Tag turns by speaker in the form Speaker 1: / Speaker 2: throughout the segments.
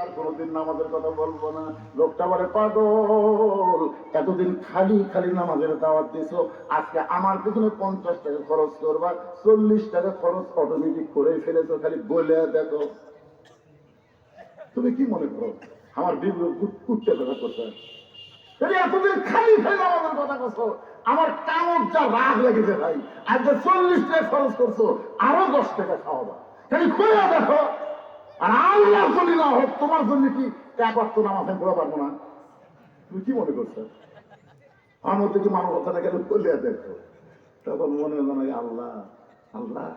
Speaker 1: আর কোনোদিন নামাজের কথা বলবো না। লোকটা বলে, পাগল, এতদিন খালি খালি নামাজের দাওয়াত দিছো, আজকে আমার পিছনে 50 টাকা খরচ করবা, 40 টাকা খরচ অটোমেটিক করে ফেলেছো, খালি বলে দেখো। তুমি কি মনে করো আমার বিবেক কুটতে কথা করতে? এতদিন খালি খালি নামাজের কথা করছো, আমার কামড় যা রাগ লেগেছে ভাই। আজকে 40 টাকা খরচ করছো, আরো 10 টাকা খাওয়াবা, খালি করে দেখো। আর আল্লাহ যদি না হোক, তোমার জন্য কি এক ওয়াক্ত নামাজ আমি পড়া পারবো না? তুমি কি মনে করছো? আমার মধ্যে কি মানবতাটা গেলে বলে দেখো। তখন মনে হলো না, আল্লাহ আল্লাহ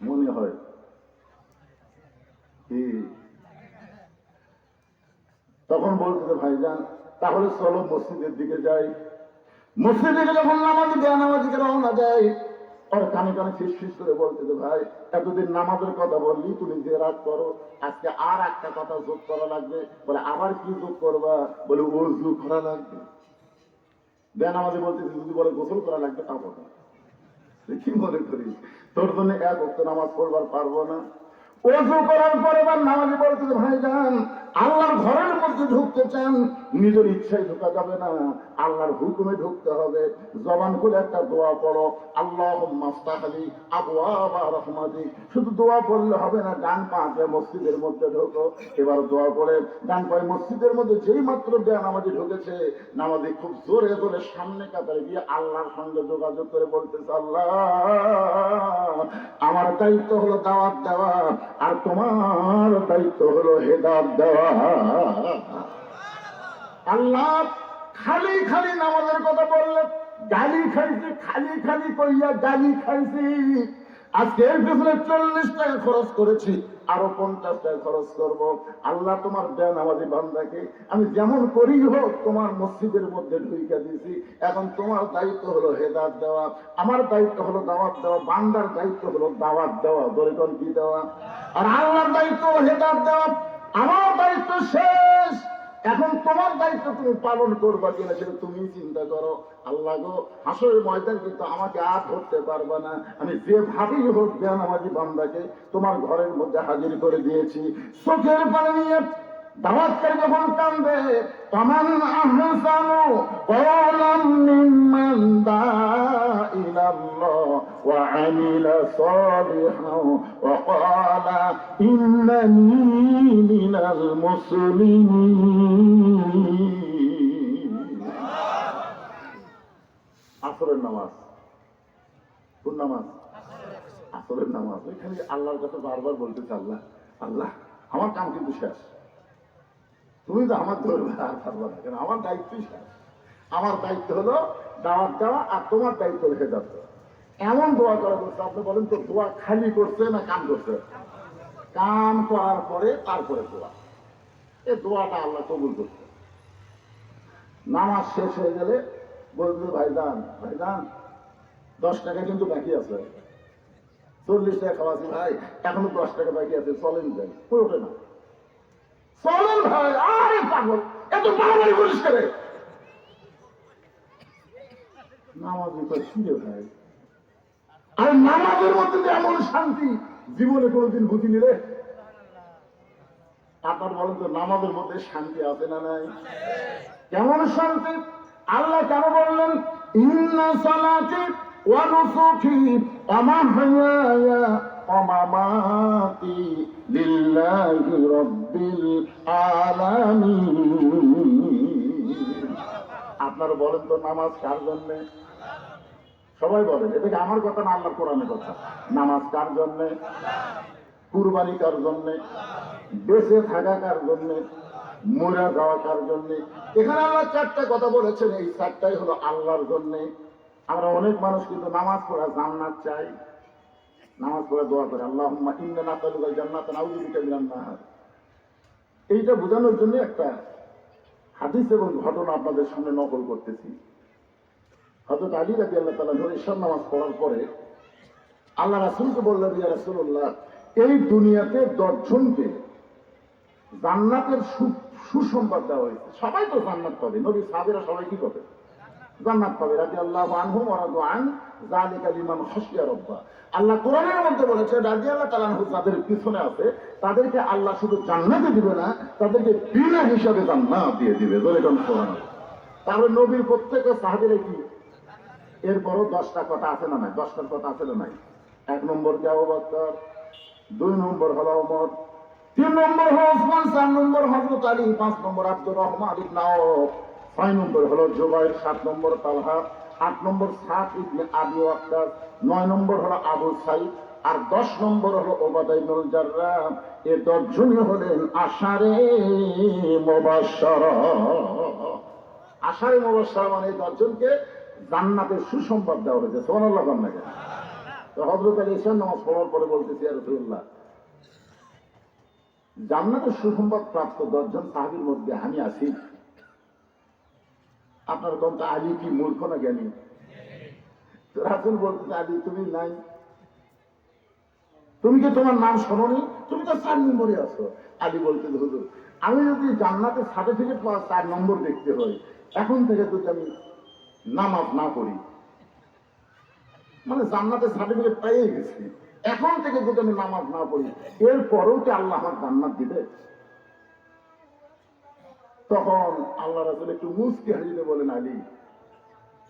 Speaker 1: মনে হয় কি। তখন বলতে ভাইজান, তাহলে চলো মসজিদের দিকে যাই। মসজিদে যখন নামাজি বেনামাজিকে রওনা দেয়, আর কানে কানে ফিস ফিস করে বলতে, ভাই এতদিন নামাজের কথা বললি, তুমি যে রাগ করো, আজকে আর একটা কথা যোগ করা লাগবে। বলে, আবার কি যোগ করবা? বলে, ওযু করা লাগবে। বেনামাজি বলতেছি, যদি বলে গোসল করা লাগবে, তা বলো। কি মনে করি তোর জন্য এক ওয়াক্ত নামাজ পড়বার পারবো না? ওযু করার পরে এবার নামাজি বলতেছে, ভাইজান আল্লাহর ঘরের মধ্যে ঢুকতে চান, নিজের ইচ্ছায় ঢোকা যাবে না, আল্লাহর হুকুমে ঢুকতে হবে। জবান খুলে একটা দোয়া পড়ো, আল্লাহুম্মা আফতাহ লি আবওয়াবা রাহমাতিক। শুধু দোয়া পড়লে হবে না, ডান পা দিয়ে মসজিদের মধ্যে ঢোকো। এবার দোয়া পড়ে ডান পায়ে মসজিদের মধ্যে যেই মাত্র বেনামাজি ঢুকেছে, নামাজি খুব জোরে জোরে সামনে কাতারে গিয়ে আল্লাহর সঙ্গে যোগাযোগ করে বলতেছে, আল্লাহ আমার দায়িত্ব হলো দাওয়াত দেওয়া, আর তোমার দায়িত্ব হলো হেদায়েত দেওয়া। আল্লাহ খালি খালি নামাজের কথা বললে গালি খাইছি, খালি খালি কইয়া গালি খাইছি। আজকে এর পিছনে 40 টাকা খরচ করেছি, আরো 50 টাকা খরচ করব। আল্লাহ তোমার বেনামাজি বান্দাকে আমি যেমন করি হোক তোমার মসজিদের মধ্যে ঢুইকা দিয়েছি। এখন তোমার দায়িত্ব হলো হেদায়েত দেওয়া, আমার দায়িত্ব হলো দাওয়াত দেওয়া, বান্দার দায়িত্ব হলো দাওয়াত দেওয়া, দরিকন কি দেওয়া। আর আল্লাহর দায়িত্ব হেদায়েত দেওয়া, আমার দায়িত্ব শেষ। এখন তোমার দায়িত্ব তুমি পালন করবা কিনা সেটা তুমি চিন্তা করো। আল্লাহ গো, হাসরের ময়দান কিন্তু আমাকে আর ধরতে পারবা না। আমি যেভাবেই হোক বেনামাজি বান্দাকে তোমার ঘরের মধ্যে হাজির করে দিয়েছি। চোখের পানি নিয়ে দাওয়াতকারী যখন কান্দে, তামান আহসানু কওলাম মিম্মান দাআ ইলাল্লাহ ওয়া আমিলা সালিহান ওয়া ক্বালা ইন্নানী মিনাল মুসলিমিন। আসরের নামাজ, কোন নামাজ? আসরের নামাজ। ওইখানে আল্লাহর কাছে বারবার বলতেছে, আল্লাহ আল্লাহ আমার কাম কিন্তু শেষ, তুমি তো আমার ধরবে আর পারবা না, কেন আমার দায়িত্বই শেষ। আমার দায়িত্ব হলো দাওয়াত দেওয়া, আর তোমার দায়িত্ব রেখে যাচ্ছে। এমন দোয়া করা করছে, আপনি বলেন তো দোয়া খালি করছে না কাম করছে? কাম করার পরে তারপরে দোয়া। এই দোয়াটা আল্লাহ কবুল করছে। নামাজ শেষ হয়ে গেলে বলছে, ভাইজান ভাইজান 10 টাকা কিন্তু বাকি আছে, 40 টাকা খাওয়াছি ভাই, এখনো 10 টাকা বাকি আছে, চলেন যাই। কই ওঠে না, চলেন ভাই। আরে পাগল, এত বাড়াবাড়ি করিস করে। নামাজ ছিঁড়ে ভাই, আর নামাজের মধ্যে যে এমন শান্তি জীবনে কোনোদিন বুঝিনি রে। আপনার বলেন তো, নামাজের মধ্যে শান্তি আছে না নাই? কেমন শান্তি! আল্লাহ কেন বললেন, ইন্না সালাতি ওয়া নুসুকি ওয়া মাহইয়ায়া ওয়া মামাতি লিল্লাহি রাব্বিল আলামিন। আপনারা বলেন তো, নামাজ কার জন্য? সবাই বলেন। এটা আমার কথা না, আল্লাহর কোরআনের কথা। নামাজ কার জন্য? কুরবানি কার জন্য? বেঁচে থাকা কার জন্য? মরে যাওয়া কার জন্য? এখানে আল্লাহ 4টা কথা বলেছেন, এই 4টাই হলো আল্লাহর জন্য। আমরা অনেক মানুষ কিন্তু নামাজ পড়া জান্নাত চাই, নামাজ পড়ে দোয়া করে, আল্লাহুম্মা ইন্না নাসআলুকাল জান্নাতা নাউযু বিকা মিনান নার। এইটা বোঝানোর জন্য একটা হাদিস এবং ঘটনা আপনাদের সামনে নকল করতেছি। হযরত আলী রাদিয়াল্লাহু তাআলা ইশার নামাজ পড়ার পরে আল্লাহ রাসূলকে বললেন, ইয়া রাসূলুল্লাহ, এই দুনিয়াতে 10 জনকে জান্নাতের সুসংবাদ দেওয়া হয়েছে। সবাই তো জান্নাত পাবে, নবী সাহাবীরা সবাই কি পাবে? জান্নাত পাবে। রাদিয়াল্লাহু আনহুম ওয়া রাদু আন, যালিকা লিমান খাশিয়া রাব্বা। আল্লাহ কোরআনের মধ্যে বলেছে রাদিয়াল্লাহু তাআলা আনহু যাদের পিছনে আছে তাদেরকে আল্লাহ শুধু জান্নাতে দিবে না, তাদেরকে বিনা হিসাবে জান্নাত দিয়ে দিবে। বলে কোন সুবহানাল্লাহ। তাহলে নবীর প্রত্যেকটা সাহাবীরা কি এরপরও 10টা কথা আছে না নাই? 10টার কথা আছে না নাই? 1 নম্বর কি আবু বকর, 2 নম্বর হলো ওমর, 3 নম্বর হলো ওসমান, 4 নম্বর হযরত আলী, 5 নম্বর আব্দুর রহমান ইবনে আওফ, 6 নম্বর হলো জুবাইর, 7 নম্বর তালহা, 8 নম্বর সাদ ইবনে আবি ওয়াক্কাস, 9 নম্বর হলো আবু সাইদ, আর 10 নম্বর হলো উবাদা ইবনুল জাররাহ। এই 10 জনই হলেন আশারে মুবাশশারা। আশারে মুবাশশারা মানে 10 জনকে জান্নাতের সুসংবাদ দেওয়া হয়েছে। সুবহানাল্লাহ। তো হযরত আলী ঈশার নামাজ পড়ার পরে বলতেছি, ইয়া রাসূলুল্লাহ, জান্নাতের সুসংবাদ প্রাপ্ত 10 জন সাহাবীর মধ্যে আমি আছি। আপনার কোন আলী কি মূর্খ না জ্ঞানী? তো রাসূল বলতেছে, আলী তুমি নাই, তুমি কি তোমার নাম শোনোনি? তুমি তো 4 নম্বরে আছো। আলী বলতেছে, হুজুর আমি যদি জান্নাতের সার্টিফিকেট পাওয়া 4 নম্বর দেখতে হয়, এখন থেকে যদি আমি নামাজ না পড়ি, মানে জান্নাতের সার্টিফিকেট পেয়ে গেছি, এখন থেকে যদি আমি নামাজ না পড়ি, এরপরেও কি আল্লাহ আমার জান্নাত দিবে? তখন আল্লাহ রাসূল একটু মুচকি হাসিতে বলেন, আলী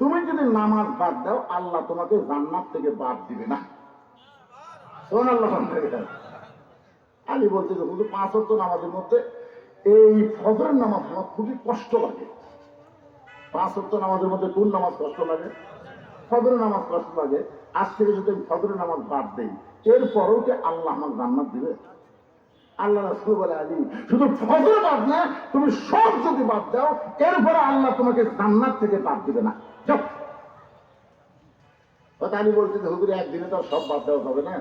Speaker 1: তুমি যদি নামাজ বাদ দাও, আল্লাহ তোমাকে জান্নাত থেকে বাদ দিবে না। সুবহানাল্লাহ। আলী বলতে যে হুজুর 5 ওয়াক্ত নামাজের মধ্যে এই ফজরের নামাজ আমার খুবই কষ্ট লাগে। 5 ওয়াক্ত নামাজের মধ্যে কোন নামাজ কষ্ট লাগে? ফজরের নামাজ কষ্ট লাগে। আজ থেকে যদি আমি ফজরের নামাজ বাদ দেই, এরপরেও কি আল্লাহ আমার জান্নাত দিবে? আল্লাহ রাসূল বলে, আলী শুধু ফজর বাদ না, তুমি সব যদি বাদ দাও, এরপরে আল্লাহ তোমাকে জান্নাত থেকে বাদ দিবে না। যাও। আলী বলছে যে হুজুর একদিনে তো সব বাদ দেওয়া হবে না,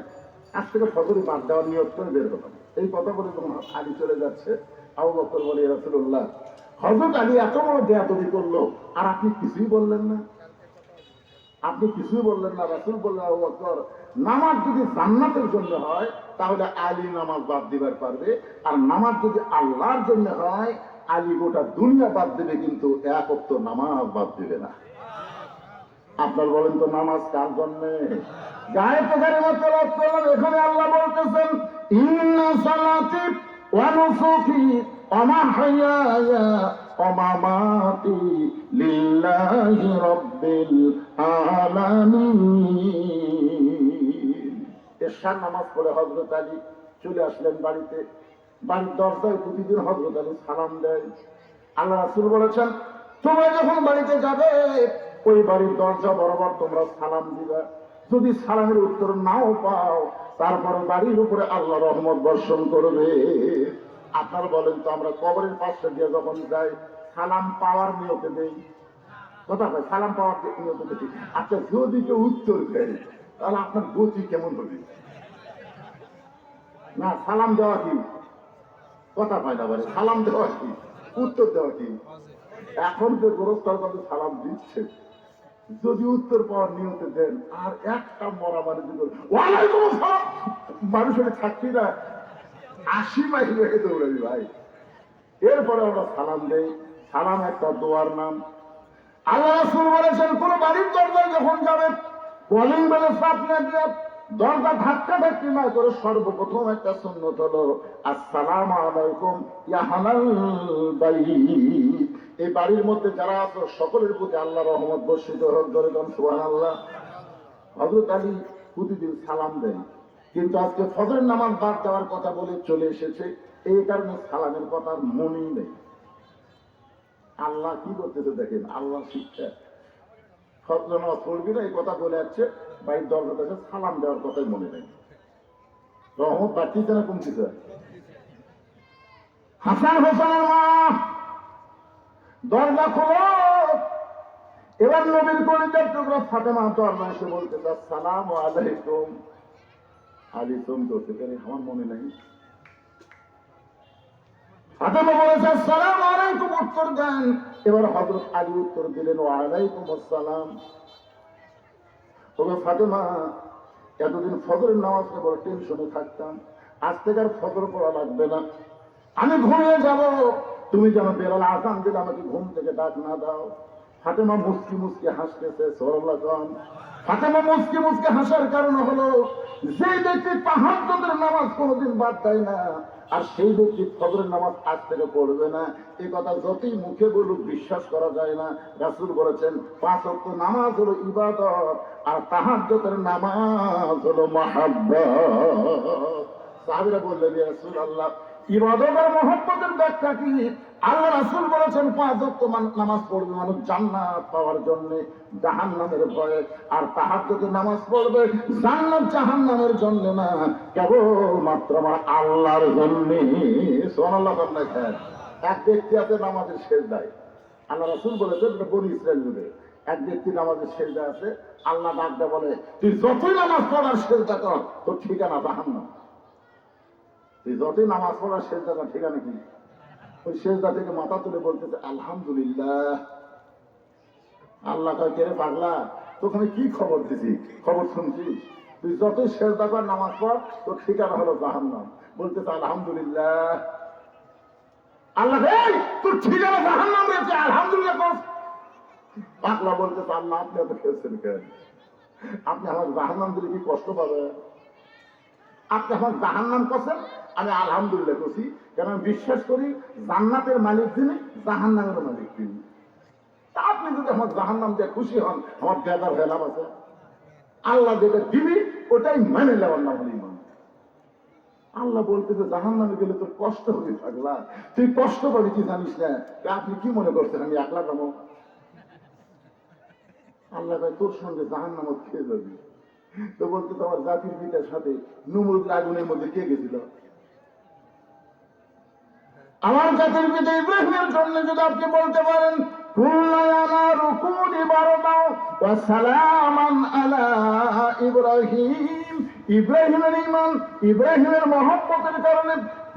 Speaker 1: আজ থেকে ফজরই বাদ দেওয়ার নিয়ত করে বের হতো। এই কথা বলে তোমার আলী চলে যাচ্ছে। আবু বকর বলে, ইয়া রাসূলুল্লাহ, হযরত আলী এত বড় বেয়াদবি করলো আর আপনি কিছুই বললেন না? আপনি কিছুই বললেন না? রাসূল বললেন, আবু বকর, নামাজ যদি জান্নাতের জন্য হয় তাহলে আলী নামাজ বাদ দিবার পারবে, আর নামাজ যদি আল্লাহর জন্য হয় আলী গোটা দুনিয়া বাদ দেবে, কিন্তু এক ওয়াক্ত নামাজ বাদ দিবে না। আপনার বলেন তো নামাজ কার জন্য? গায়ে প্রকারে মতো করলাম, এখানে আল্লাহ বলতেছেন, ইন্না সালাতি ওয়া নুসুকি ওয়া মাহইয়ায়া ওয়া মামাতি লিল্লাহি রাব্বিল আলামিন। এশার নামাজ পড়ে হযরত আলী চলে আসলেন বাড়িতে। বাড়ির দরজায় প্রতিদিন হযরত আলী সালাম দেয়। আল্লাহ রাসূল বলেছেন, তোমরা যখন বাড়িতে যাবে ওই বাড়ির দরজা বরাবর তোমরা সালাম দিবা। যদি সালামের উত্তর নাও পাও, তারপরে বাড়ির উপরে আল্লাহ রহমত বর্ষণ করবে। আপনারা বলেন তো, আমরা কবরের পাশে দিয়ে যখন যাই সালাম পাওয়ার নিয়তে দেই, কথা হয় সালাম পাওয়ার নিয়তে দেই। আচ্ছা যদি কেউ উত্তর দেয় তাহলে আপনার গতি কেমন হবে? না, সালাম দেওয়া কি? কথা পায় না, বলে সালাম দেওয়া কি, উত্তর দেওয়া কি? এখন যে গোরস্থার কাছে সালাম দিচ্ছে, যদি উত্তর পাওয়ার নিয়তে দেন আর একটা মরা মানে ওয়ালাইকুম আসসালাম, মানুষের থাকছি না 80 মাইল রেখে দৌড়াবি ভাই। এরপরে আমরা সালাম দেই। সালাম একটা দোয়ার নাম। আল্লাহ রাসূল বলেছেন, কোন বাড়ির দরজায় যখন যাবেন কলিং বেলে চাপ না দিয়ে দরজা ধাক্কা ধাক্কি না করে সর্বপ্রথম একটা সুন্নত হলো আসসালামু আলাইকুম ইয়া আহলাল বাইত। এই বাড়ির মধ্যে যারা আছে সকলের প্রতি আল্লাহর রহমত বর্ষিত হোক। দরকার সুবহানাল্লাহ। হযরত আলী প্রতিদিন সালাম দেন, কিন্তু আজকে ফজরের নামাজ বাদ দেওয়ার কথা বলে চলে এসেছে, এই কারণে সালামের কথা মনেই নেই। আল্লাহ কি করতেছে দেখেন, আল্লাহ শিক্ষা। ফজর নামাজ পড়বি না এই কথা বলে যাচ্ছে, বাড়ির দরজা থেকে সালাম দেওয়ার কথাই মনে নেই। রহমত বাড়তিছে না কমতিছে? হাসান হোসেনের মা দরজা খোলো। এবার নবীর কলিজার টুকরা ফাতেমা দরজা এসে বলতেছে, আসসালামু আলাইকুম। আলী তুমি তো সেখানে আমার মনে নাই। ফাতেমা বলেছে আসসালামু আলাইকুম, উত্তর দেন। এবার হযরত আলী উত্তর দিলেন, ওয়া আলাইকুম আসসালাম। তবে ফাতেমা, এতদিন ফজরের নামাজকে বড় টেনশনে থাকতাম, আজ থেকে আর ফজর পড়া লাগবে না, আমি ঘুমিয়ে যাব। তুমি যেন বেলাল আযান দিলে আমাকে ঘুম থেকে ডাক না দাও। ফাতেমা মুস্কি মুস্কি হাসতেছে, সুবহানাল্লাহ কোন। ফাতেমা মুস্কি মুস্কি হাসার কারণ হলো যে ব্যক্তি তাহাজ্জুদের নামাজ কোনোদিন বাদ দেয় না, আর সেই ব্যক্তি ফজরের নামাজ আজ থেকে পড়বে না, এই কথা যতই মুখে বলুক বিশ্বাস করা যায় না। রাসূল বলেছেন 5 ওয়াক্ত নামাজ হলো ইবাদত, আর তাহাজ্জুদের নামাজ হলো মাহাব্বত। সাহাবীরা বললেন, ইয়া রাসূলুল্লাহ, ইবাদত আর মহব্বতের ব্যাখ্যা কি? আল্লাহ রাসূল বলেছেন 5 ওয়াক্ত নামাজ পড়বে মানুষ জান্নাত পাওয়ার জন্য, জাহান্নামের ভয়ে, আর তাহাজ্জুদের নামাজ পড়বে জান্নাত জাহান্নামের জন্য না, কেবলমাত্র আমার আল্লাহর জন্য। সুবহানাল্লাহ। এক ব্যক্তি আছে নামাজের সেজদায়, আল্লাহ রাসূল বলেছেন এটা বনি ইসরাইল যুগে, এক ব্যক্তি নামাজের সেজদা আছে, আল্লাহ ডাক দেয়া বলে তুই যতই নামাজ পড়ার সেজদা কর তোর ঠিকানা জাহান্নাম। তুই যতই নামাজ পড়ার সেজদাটা ঠিকানা কি? ওই সেজদা থেকে মাথা তুলে বলতেছে আলহামদুলিল্লাহ। আল্লাহ কয়, কে রে পাগলা, তোখানে কি খবর দিছি? খবর শুনছিস? তুই যতই সেজদা কর নামাজ পড় তোর ঠিকানা হলো জাহান্নাম। বলতেছে আলহামদুলিল্লাহ। আল্লাহ তোর ঠিকানা জাহান্নাম রয়েছে, আলহামদুলিল্লাহ কর। পাগলা বলতেছে আল্লাহ আপনি এত খেয়েছেন কেন? আপনি আমার জাহান্নাম দিলে কি কষ্ট পাবে? আপনি আমার জাহান্নাম করছেন, আমি আলহামদুলিল্লাহ করছি, কারণ আমি বিশ্বাস করি জান্নাতের মালিক যিনি, জাহান্নামের মালিক তিনি। তা আপনি যদি আমার জাহান্নাম দিয়ে খুশি হন, আমার বেদার হয়ে লাভ আছে? আল্লাহ যেটা দিবি ওটাই মেনে নেওয়ার নাম হলো ঈমান। আল্লাহ বলতেছে জাহান্নামে গেলে তোর কষ্ট হয়ে থাকলা, তুই কষ্ট পাবি কি জানিস না? আপনি কি মনে করছেন আমি একলা কামো? আল্লাহ ভাই তোর সঙ্গে জাহান্নামত খেয়ে যাবি। তো বলতে তো আমার জাতির পিতার সাথে নমরুদের আগুনের মধ্যে কে গেছিল? আমার জাতির পিতা ইব্রাহিমের জন্য যদি আপনি বলতে পারেন ইব্রাহিমের ঈমান, ইব্রাহিমের মহব্বতের কারণে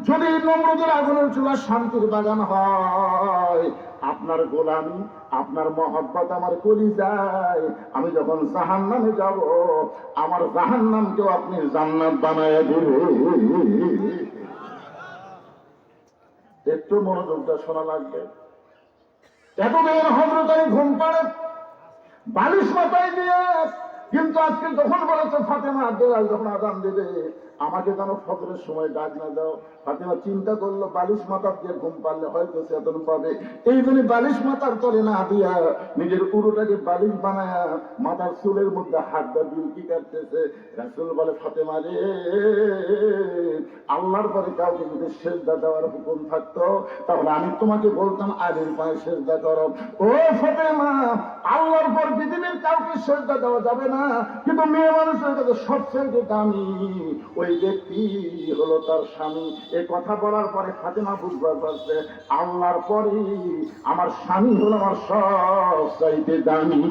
Speaker 1: যদি নমরুদের আগুনের চুলা শান্তির বাগান হয়, আপনার গোলামি, আপনার মহব্বত আমার কলিজায়, আমি যখন জাহান্নামে যাব আমার জাহান্নামকেও আপনি জান্নাত বানায় দিবেন। একটু মনোযোগটা শোনা লাগবে। এতদিন হযরত আলী ঘুম পাড়ে বালিশ মাথায় দিয়ে, কিন্তু আজকে যখন বলেছে ফাতেমা বেলাল যখন আযান দেবে আমাকে যেন ফজরের সময় ডাক না দাও, ফাতেমা চিন্তা করলো বালিশ মাথার দিয়ে ঘুম পারলে হয়তো চেতন পাবে, এই জন্য বালিশ মাথার তলে না দিয়া নিজের উরুটাকে বালিশ বানায়া মাথার চুলের মধ্যে হাত দিয়ে বিলকি কাটতেছে। রাসূল বলে ফাতেমা রে, আল্লাহর পরে কাউকে যদি সেজদা দেওয়ার হুকুম থাকতো তাহলে আমি তোমাকে বলতাম আলীর পায়ে সেজদা করো। ও ফাতেমা, আল্লাহর পর পৃথিবীর কাউকে সেজদা দেওয়া যাবে না, কিন্তু মেয়ে মানুষের কাছে সবচেয়ে দামি ওই ব্যক্তি হলো তার স্বামী। এই কথা বলার পরে ফাতেমা বুঝবার পারছে আল্লাহর পরে আমার স্বামী হলো আমার সবচাইতে দামি।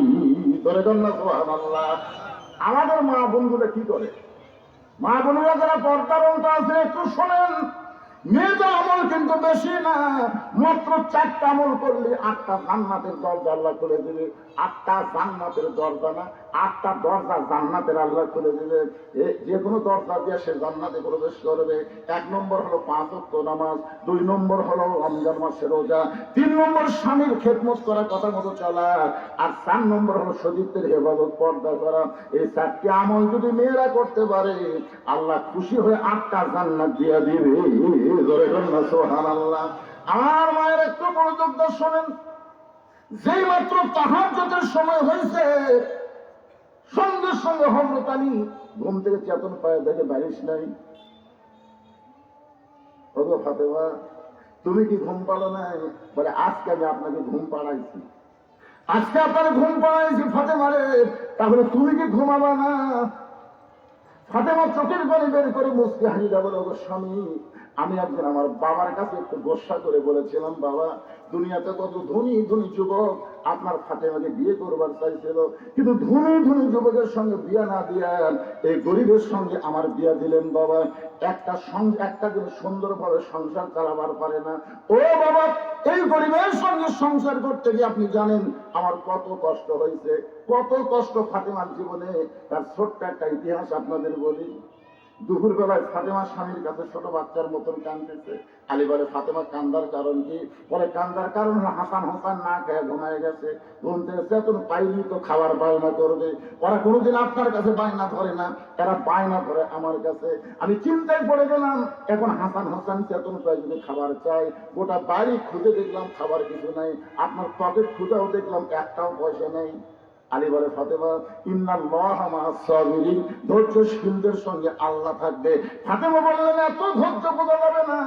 Speaker 1: ধরে না সুবহানাল্লাহ। আমাদের মা বোনগুলো কি করে? মা বোনেরা যারা পর্দার অন্ত আছে একটু শোনেন, মেয়েদের আমল কিন্তু বেশি না, মাত্র 4টা আমল করলে 8টা জান্নাতের দরজা আল্লাহ খুলে দিবে। 8টা জান্নাতের দরজা না, 8টা দরজা জান্নাতের আল্লাহ খুলে দিবে। যে কোনো দরজা দিয়ে সে জান্নাতে প্রবেশ করবে। 1 নম্বর হলো 5 ওয়াক্ত নামাজ, 2 নম্বর হলো রমজান মাসের রোজা, 3 নম্বর স্বামীর খেদমত করা, কথা মতো চলা, আর 4 নম্বর হলো সতীত্বের হেফাজত, পর্দা করা। এই 4টি আমল যদি মেয়েরা করতে পারে আল্লাহ খুশি হয়ে 8টা জান্নাত দিয়ে দিবে। সুবহানাল্লাহ। আমার মায়ের একটু মনোযোগ দিয়ে শোনেন, যেই মাত্র তাহাজ্জুদের সময় হয়েছে সঙ্গে সঙ্গে হযরত আলী ঘুম থেকে চেতন পায়, দেখে বালিশ নাই। ওগো ফাতেমা, তুমি কি ঘুম পাড়ো নাই? বলে আজকে আমি আপনাকে ঘুম পাড়াইছি, আজকে আপনাকে ঘুম পাড়াইছি ফাতেমা রে, তাহলে তুমি কি ঘুমাবা না? ফাতেমা চোখের পানি বের করে মুচকি হাসি বলে, ওগো স্বামী, আমি একদিন আমার বাবার কাছে একটু গোসা করে বলেছিলাম, বাবা দুনিয়াতে কত ধনী ধনী যুবক আপনার ফাতেমাকে বিয়ে করবার চাইছিল, কিন্তু ধনী ধনী যুবকের সঙ্গে বিয়ে না দিয়া এই গরিবের সঙ্গে আমার বিয়ে দিলেন। বাবা একটা দিন সুন্দরভাবে সংসার চালাবার পারে না। ও বাবা, এই গরিবের সঙ্গে সংসার করতে গিয়ে আপনি জানেন আমার কত কষ্ট হয়েছে, কত কষ্ট ফাতেমার জীবনে। তার ছোট্ট একটা ইতিহাস আপনাদের বলি। দুপুর বেলায় ফাতেমা স্বামীর কাছে ছোট বাচ্চার মতন কাঁদতেছে। আলী বলে, ফাতেমা কান্দার কারণ কি? বলে, কান্দার কারণ হাসান হোসেন না খেয়ে ঘুমায় গেছে, ঘুম থেকে চেতন পাইলি তো খাবার বায়না করবে। ওরা কোনোদিন আপনার কাছে বায়না ধরে না, এরা বায়না ধরে আমার কাছে। আমি চিন্তায় পড়ে গেলাম, এখন হাসান হোসেন চেতন পাই যদি খাবার চাই, গোটা বাড়ি খুঁজে দেখলাম খাবার কিছু নাই, আপনার পকেট খুঁজেও দেখলাম একটাও পয়সা নেই। আলী বলে, ফাতেমা ইন্নাল্লাহা মা'আস সাবিরিন, ধৈর্যশীলদের সঙ্গে আল্লাহ থাকবে। ফাতেমা বললেন, এত ধৈর্য বোঝা যাবে না,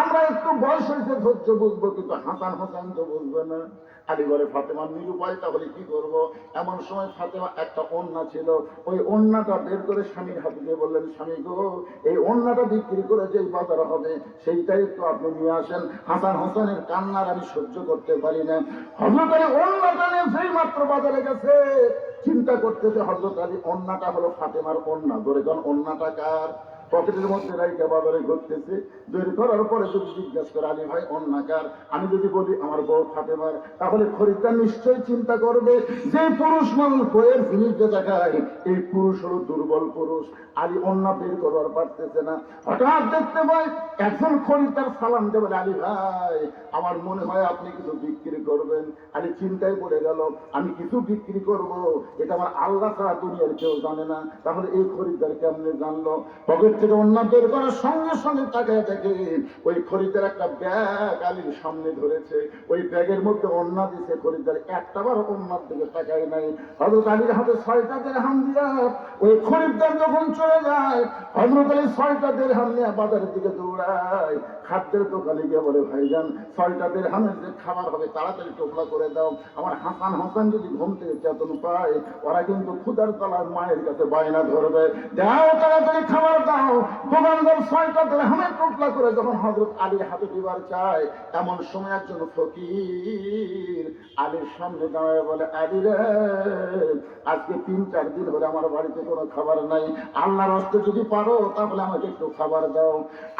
Speaker 1: আমরা একটু বয়স হয়েছে ধৈর্য বুঝবো, কিন্তু হাসান হোসেন তো বুঝবে না। আলী বলে, ফাতেমা নিরুপায়, তাহলে কি করব? এমন সময় ফাতেমা একটা ওড়না ছিল, ওই ওড়নাটা বের করে স্বামীর হাতে দিয়ে বললেন, স্বামী গো, এই ওড়নাটা বিক্রি করে যে বাজার হবে সেইটাই একটু আপনি নিয়ে আসেন, হাসান হোসেনের কান্নার আমি সহ্য করতে পারি না। হযরত আলী ওড়নাটা নিয়ে সেই মাত্র বাজারে গেছে, চিন্তা করতেছে হযরত আলী ওড়নাটা হলো ফাতেমার ওড়না, ধরে কোন ওড়নাটা কার? পকেটের মধ্যে রাইখা বাজারে ঘুরতেছে। বের করার পরে যদি জিজ্ঞাসা করে, আলী ভাই অন্যাকার, আমি যদি বলি আমার বউ ফাতেমার, তাহলে খরিদ্দার নিশ্চয়ই চিন্তা করবে যে পুরুষ মানুষ বইয়ের জিনিস দেখায়, এই পুরুষ হলো দুর্বল পুরুষ। আলী অন্যা বের করবার পারতেছে না। হঠাৎ দেখতে পাই একজন খরিদ্দার সালাম দেবে, বলে, আলী ভাই আমার মনে হয় আপনি কিছু বিক্রি করবেন। আলী চিন্তায় পড়ে গেল, আমি কিছু বিক্রি করব, এটা আমার আল্লাহ ছাড়া দুনিয়ার কেউ জানে না। তাহলে এই খরিদ্দার কেমনে জানলো? পকেট থেকে অন্যা বের করার সঙ্গে সঙ্গে তাকায় দেখে ওই খরিদ্দার একটা ব্যাগ আলীর সামনে ধরেছে, ওই ব্যাগের মধ্যে অন্যা দিছে। খরিদ্দার একটাবার অন্যার দিকে তাকায় নাই। হযরত আলীর হাতে 6টা দিরহাম দিয়া ওই খরিদ্দার যখন চলে যায়, হযরত আলী 6টা দিরহাম নিয়ে বাজারের দিকে দৌড়ায়। খাদ্যের দোকানে গিয়ে বলে, ভাইজান 6টা দিরহামের যে খাবার হবে তাড়াতাড়ি টোপলা করে দাও, আমার হাসান হোসেন যদি ঘুম থেকে চেতন পায়, ওরা কিন্তু ক্ষুধার তলার মায়ের কাছে বায়না ধরবে, দাও তাড়াতাড়ি খাবার দাও। দোকানদার 6টা দিরহামের টোপলা করে যখন হযরত আলীর হাতে দিবার চায়, এমন সময় একজন ফকির আলীর সামনে দাঁড়ায় বলে, আলী রে, আজকে 3-4 দিন হলে আমার বাড়িতে কোনো খাবার নাই, আল্লাহর রাস্তায় যদি পারো তাহলে আমাকে একটু খাবার দাও।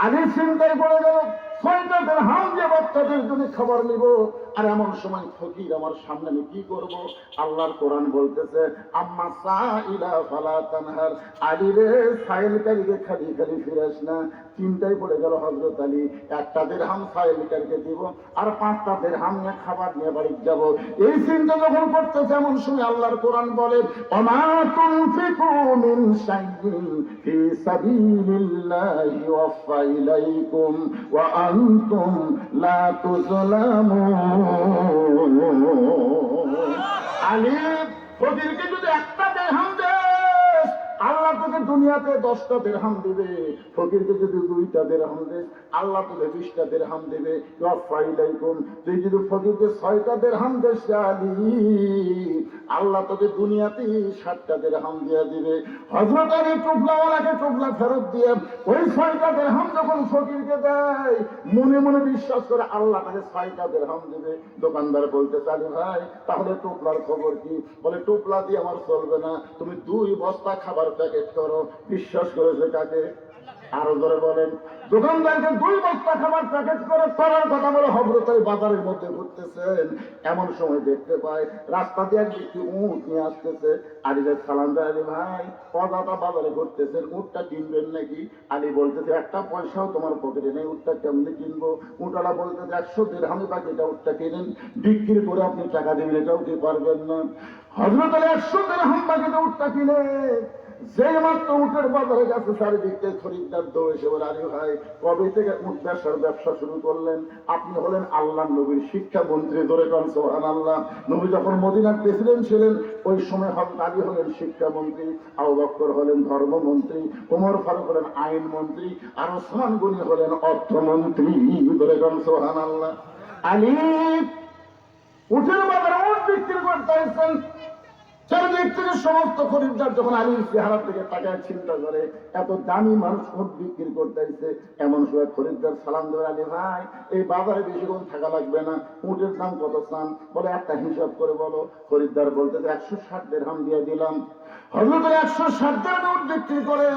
Speaker 1: আলী চিন্তায় পড়ে গেল, 6টা দিরহাম দিয়ে বাচ্চাদের জন্য খাবার নিব, আর এমন সময় ফকির আমার সামনে, আমি কি করব? আল্লাহর কোরআন বলতেছে, আম্মা সাইলা ফালা তানহার, আলী রে সাইলকারীকে খালি খালি ফিরাস না। চিন্তায় পড়ে গেল হযরত আলী, 1টা দিরহাম সাইলকারীকে দিব, আর 5টা দিরহাম নিয়ে খাবার নিয়ে বাড়ি যাব। এই চিন্তা যখন করতেছে, এমন সময় আল্লাহর কোরআন বলে, ওমা তুনফিকু মিন শাইইন ফি সাবিলিল্লাহি ওয়াফা ইলাইকুম ওয়া আনতুম লা তুযলামুন। আলী, ফকিরকে যদি 1টা দিরহাম দেস, আল্লাহ তোকে দুনিয়াতে 10টা দিরহাম দিবে। ফকিরকে যদি 2টা দিরহাম দেস, আল্লাহ তোকে 20টা দিরহাম দিবে। ওয়াফা ইলাইকুম, তুই যদি ফকিরকে 6টা দিরহাম দেস আলী, আল্লাহ তোকে দুনিয়াতে 7টা দিরহাম দিয়ে দিবে। হযরত আলী টোপলাওয়ালাকে টোপলা ফেরত দিয়ে ওই 6টা দিরহাম যখন ফকিরকে দেয়, মনে মনে বিশ্বাস করে আল্লাহ তাকে 6টা দিরহাম দিবে। দোকানদার বলতে, আলী ভাই তাহলে টোপলার খবর কি? বলে, টোপলা দিয়ে আমার চলবে না, তুমি 2 বস্তা খাবার প্যাকেট করো। বিশ্বাস করেছে কাকে? আরো ধরে বলেন। দোকানদারকে 2 বস্তা খাবার প্যাকেট করে করার কথা বলে হযরত আলী বাজারের মধ্যে ঘুরতেছেন। এমন সময় দেখতে পায় রাস্তা দিয়ে এক ব্যক্তি উট নিয়ে আসতেছে। আলীকে সালাম দেয়, আলী ভাই পদাটা বাজারে ঘুরতেছেন, উটটা কিনবেন নাকি? আলী বলতেছে, 1টা পয়সাও তোমার পকেটে নেই, উটটা কেমনি কিনবো? উটওয়ালা বলতেছে, 100 দিরহামে বাকিটা উটটা কিনেন, বিক্রি করে আপনি টাকা দেবেন, এটাও কি পারবেন না? হযরত আলী 100 দিরহাম বাকিটা উটটা কিনে যে মাত্র উটের বাজারে গেছে, চারিদিক থেকে খরিদ্দার দৌড়ে এসে বলে, আলী ভাই কবে থেকে উট ব্যবসা শুরু করলেন? আপনি হলেন আল্লাহর নবীর শিক্ষামন্ত্রী, ধরে করেন সুবহানাল্লাহ। নবী যখন মদিনার প্রেসিডেন্ট ছিলেন, ওই সময় হযরত আলী হলেন শিক্ষামন্ত্রী, আবু বকর হলেন ধর্মমন্ত্রী, ওমর ফারুক হলেন আইন মন্ত্রী, আর ওসমান গনি হলেন অর্থমন্ত্রী, ধরে করেন সুবহানাল্লাহ। আলী উটের বাজারে উট বিক্রি করতে আসছেন। চারিদিক থেকে সমস্ত খরিদ্দার যখন আলীর চেহারা থেকে তাকায় চিন্তা করে, এত দামি মানুষ উট বিক্রি করতে আসছে। এমন সময় খরিদ্দার সালাম দেবে, আলী ভাই এই বাজারে বেশিক্ষণ থাকা লাগবে না, উটের দাম কত চান? বলে, একটা হিসাব করে বলো। খরিদ্দার বলতে, 160 দিরহাম দিয়ে দিলাম। হযরত 160 দিরহাম উট বিক্রি করে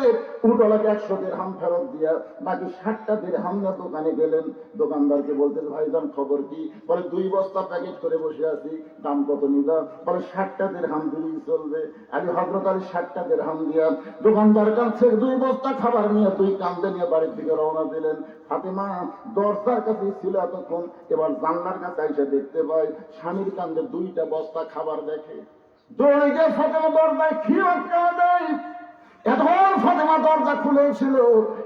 Speaker 1: উটওয়ালাকে 100 দিরহাম ফেরত দিয়া বাকি 60টা দিরহাম নিয়ে দোকানে গেলেন। দোকানদারকে বলতে, ভাইজান খবর কি? বলে, 2 বস্তা প্যাকেট করে বসে আছি, দাম কত নিবা? বলে, 60টা দিরহাম দিলেই চলবে। আলী হযরত আলী 60টা দিরহাম দিয়া দোকানদার কাছে 2 বস্তা খাবার নিয়ে 2 কাঁধে নিয়ে বাড়ির দিকে রওনা দিলেন। ফাতেমা দরজার কাছে ছিল এতক্ষণ, এবার জানলার কাছে এসে দেখতে পায় স্বামীর কাঁধে 2টা বস্তা খাবার দেখে। দৌড়ে গিয়ে ফাতেমা দরজায় খিল আটকানো দেয়। এখন ফাতেমা দরজা খুলেছিল,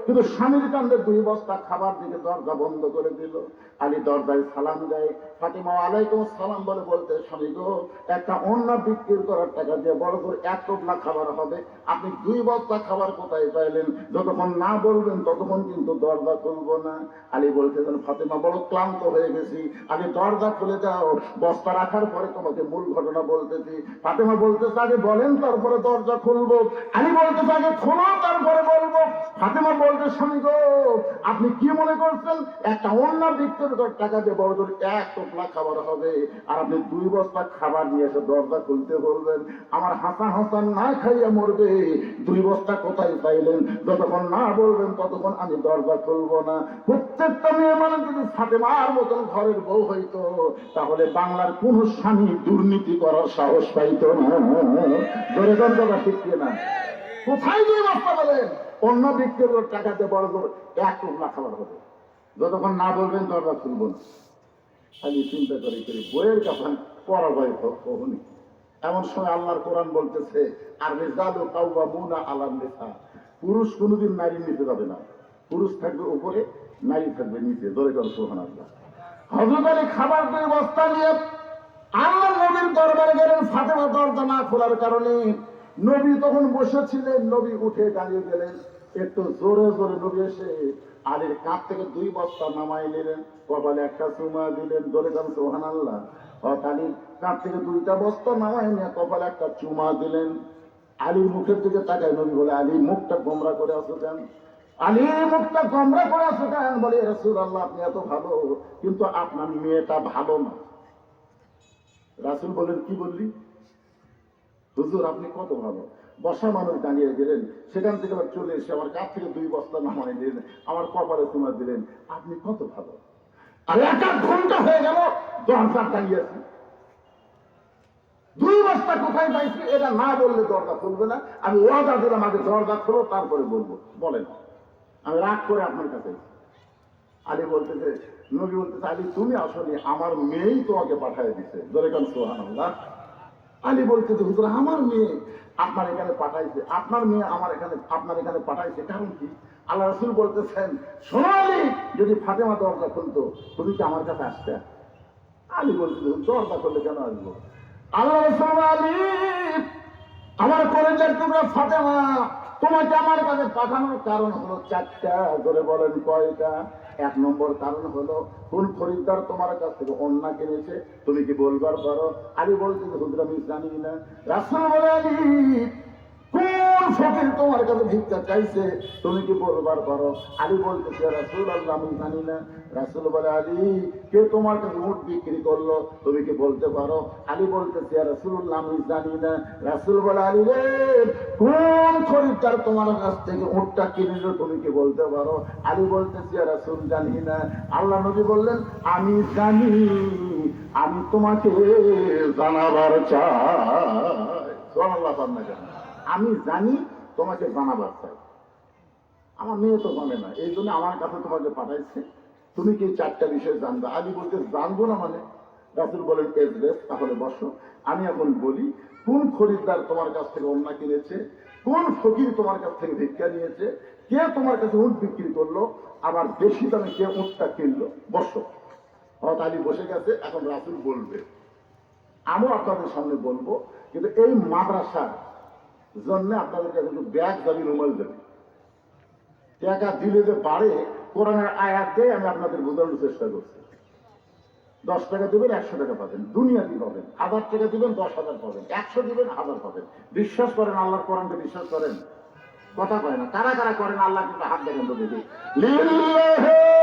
Speaker 1: কিন্তু স্বামীর কাণ্ডে 2 বস্তা খাবার দিকে দরজা বন্ধ করে দিল। আলী দরজায় সালাম দেয়। ফাতেমা ওয়ালাইকুম সালাম বলে বলতে, স্বামী গো, একটা অন্য বিক্রি করার টাকা দিয়ে বড় করে 1 টোপলা খাবার হবে, আপনি 2 বস্তা খাবার কোথায় পাইলেন? যতক্ষণ না বলবেন ততক্ষণ কিন্তু দরজা খুলবো না। আলী বলতেছেন, ফাতেমা বড় ক্লান্ত হয়ে গেছি, আগে দরজা খুলে দাও, বস্তা রাখার পরে তোমাকে মূল ঘটনা বলতেছি। ফাতেমা বলতেছে, আগে বলেন তারপরে দরজা খুলবো। আলী বলতে আগে খোলো তারপরে বলবো। ফাতেমা বলতে, স্বামী গো, আপনি কি মনে করছেন একটা অন্য বিক্রির টাকা দিয়ে বড় করে 1 টোপলা খাবার হবে, আর আপনি 2 বস্তা খাবার নিয়ে এসে দরজা খুলতে বলবেন? আমার হাসান হাসান না খাইয়া মরবে। 2 বস্তা কোথায় পাইলেন? যতক্ষণ না বলবেন ততক্ষণ আমি দরজা খুলবো না। প্রত্যেকটা মেয়ে মানে যদি ফাতেমার মতন ঘরের বউ হইতো, তাহলে বাংলার কোন স্বামী দুর্নীতি করার সাহস পাইতো না। ধরে দরজা ঠিক না? কোথায় 2 বস্তা বলেন? অন্য বিক্রির টাকাতে বড় করে 1 টোপলা খাবার হবে, যতক্ষণ না বলবেন দরজা খুলব না। খালি চিন্তা করে বইয়ের কাফান পরাজয় কখনই। এমন সময় আল্লাহর কোরআন বলতেছে, আর রিজালু কাওয়ামুনা আলান নিসা, পুরুষ কোনোদিন নারী নিতে যাবে না, পুরুষ থাকবে উপরে, নারী থাকবে নিচে। ধরে গেল সুবহানাল্লাহ। হযরত আলী খাবার 2 বস্তা নিয়ে আল্লাহর নবীর দরবারে গেলেন। ফাতেমা দরজা না খোলার কারণে নবী তখন বসেছিলেন, নবী উঠে দাঁড়িয়ে গেলেন। একটু জোরে জোরে নবী এসে আলীর কাঁধ থেকে 2 বস্তা নামাই নিলেন, কপালে একটা চুমা দিলেন। ধরে গেল সুবহানাল্লাহ। আলীর কাঁধ থেকে 2টা বস্তা নামাই নিয়ে কপালে একটা চুমা দিলেন। আলীর মুখের দিকে তাকায় নবী বলে, আলী মুখটা গোমরা করে আছো কেন? আলীর মুখটা গোমরা করে আছো কেন? বলে, রাসূলুল্লাহ আপনি এত ভালো, কিন্তু আপনার মেয়েটা ভালো না। রাসূল বলেন, কি বললি? হুজুর আপনি কত ভালো। বসা মানুষ দাঁড়িয়ে গেলেন, সেখান থেকে আবার চলে এসে আমার কাছ থেকে 2 বস্তা নামাই দিলেন, আমার কপালে চুমা দিলেন। আপনি কত ভালো। আর 1 ঘন্টা হয়ে গেল দরজা দাঁড়িয়ে আছি, 2 বস্তা কোথায় পাইছি এটা না বললে দরজা খুলবে না। আমি ওয়াদা দিলাম আগে দরজা খোলো তারপরে বলবো। বলেন, আমি রাগ করে আপনার কাছে। আলী বলতেছে, নবী বলতেছে, আলী তুমি আসলে আমার মেয়েই তোমাকে পাঠিয়ে দিছে। ধরে গেল সুবহানাল্লাহ। আলী বলতেছে, হুজুর আমার মেয়ে আপনার এখানে পাঠাইছে, আপনার মেয়ে আমার এখানে আপনার এখানে পাঠাইছে, কারণ কি? আল্লাহ রাসূল বলতেছেন, শোনো আলী, যদি ফাতেমা দরজা খুলতো তুমি কি আমার কাছে আসতে? আলী বলতেছে, দরজা করলে কেন আসবো? আল্লাহ রাসূল, আলী আমার কলেজের টুকরা ফাতেমা তোমাকে আমার কাছে পাঠানোর কারণ হলো 4টা। ধরে বলেন কয়টা? 1 নম্বর কারণ হলো কোন খরিদ্দার তোমার কাছ থেকে অন্না কিনেছে, তুমি কি বলবার পারো? আলী বলতে, হুজুর আমি জানি না। রাসূল বলে, আলী কোন ফকির তোমার কাছে ভিক্ষা চাইছে, তুমি কি বলবার পারো? আলী বলতেছে, রাসূলুল্লাহ আমি জানি না। রাসূল বলে, আলী কে তোমার কাছে উট বিক্রি করলো, তুমি কি বলতে পারো? আলী বলতেছে, রাসূলুল্লাহ আমি জানি না। রাসূল বলে, আলী রে কোন খরিদ্দার তোমার কাছ থেকে উটটা কিনলো, তুমি কি বলতে পারো? আলী বলতেছে, রাসূল জানি না। আল্লাহ নবী বললেন, আমি জানি, আমি তোমাকে জানাবার চাই। সুবহানাল্লাহ। আমি জানি, তোমাকে জানাবার চাই। আমার মেয়ে তো জানে না, এই জন্য আমার কাছে তোমাকে পাঠাইছে, তুমি কি 4টা বিষয় জানবে? আলী বলতে, জানবো না মানে? রাসূল বলেন, এজলেস, তাহলে বসো, আমি এখন বলি কোন খরিদ্দার তোমার কাছ থেকে অন্না কিনেছে, কোন ফকির তোমার কাছ থেকে ভিক্ষা নিয়েছে, কে তোমার কাছে উট বিক্রি করলো, আবার বেশি দামে কে উটটা কিনলো। বসো। হয়তো আলী বসে গেছে, এখন রাসূল বলবে, আমিও আপনাদের সামনে বলবো, কিন্তু এই মাদ্রাসার জন্য আপনাদের কাছে একটু ব্যাগ যাবি, রুমাল যাবি, টাকা দিলে যে বাড়ে কোরআনের আয়াত দিয়ে আমি আপনাদের বোঝানোর চেষ্টা করছি। 10 টাকা দিবেন 100 টাকা পাবেন, দুনিয়াতে পাবেন। 1000 টাকা দিবেন 10,000 পাবেন, 100 দিবেন 1000 পাবেন। বিশ্বাস করেন? আল্লাহর কোরআনকে বিশ্বাস করেন? কথা কয় না। কারা কারা করেন? আল্লাহ কিন্তু হাত দেখেন তো দেখি। লিল্লাহি